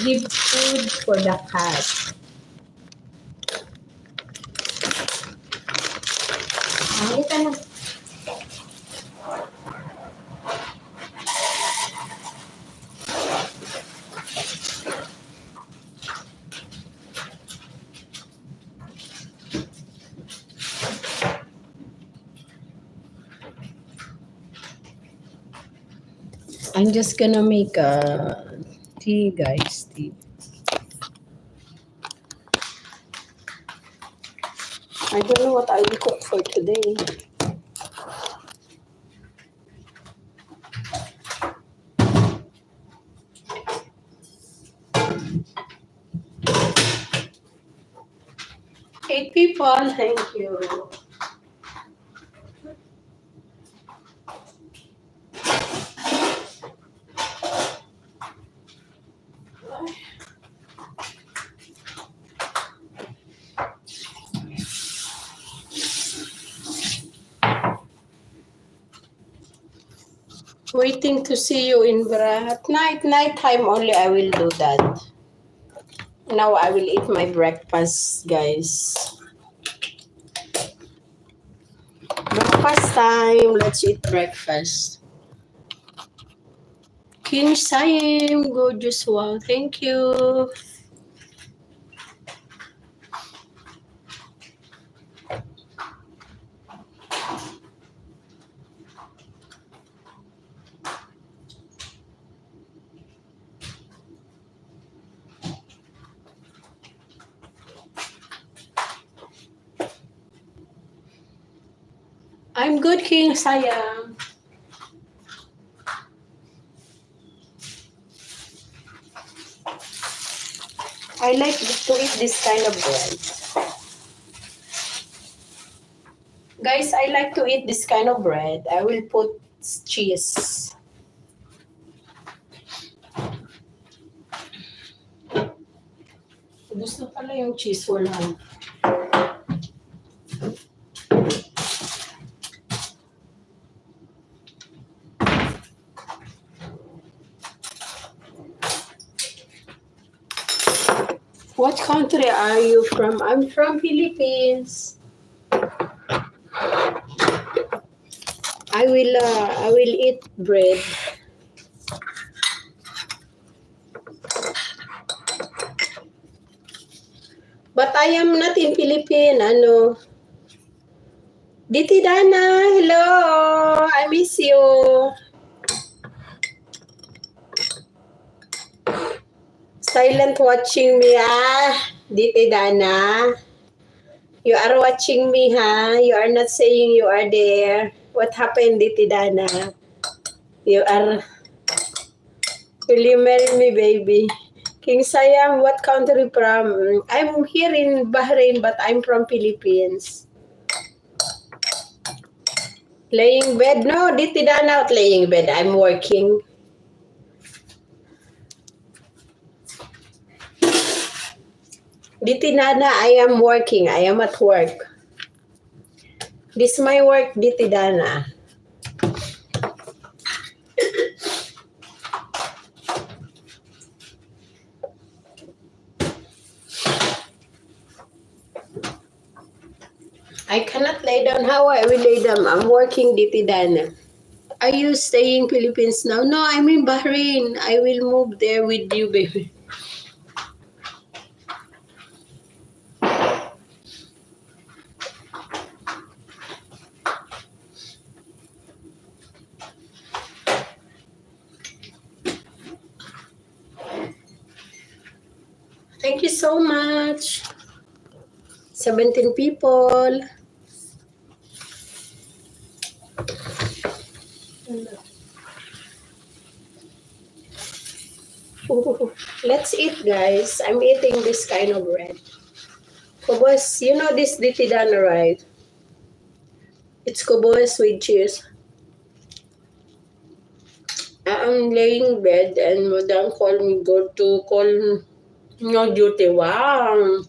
give food for the cat. Halika na. I'm just gonna make tea, guys. Tea. I don't know what I will cook for today. Eight people, thank you. Waiting to see you in at night time only I will do that. Now I will eat my breakfast, guys. Breakfast time. Let's eat breakfast. King Saim, gorgeous. Wow, thank you. I'm good, King Sayang. I like to eat this kind of bread. Guys, I like to eat this kind of bread. I will put cheese. Gusto pala yung cheese, wala. What country are you from? I'm from Philippines. I will eat bread. But I am not in Philippines. Ano? Diti Dana, hello. I miss you. Silent watching me, Diti Dana. You are watching me, You are not saying you are there. What happened, Diti Dana? You will you marry me, baby? King Sayang, what country from? I'm here in Bahrain, but I'm from Philippines. Laying bed? No, Diti Dana not laying bed. I'm working. Diti Dana, I am working. I am at work. This is my work, Diti Dana. I cannot lay down. How I will lay down? I'm working, Diti Dana. Are you staying Philippines now? No, I'm in Bahrain. I will move there with you, baby. Thank you so much. 17 people. Ooh, let's eat, guys. I'm eating this kind of bread. Kubos, you know this Diti Dana, right? It's kubos with cheese. I'm laying bed and Madam called me go to call no duty. Wow.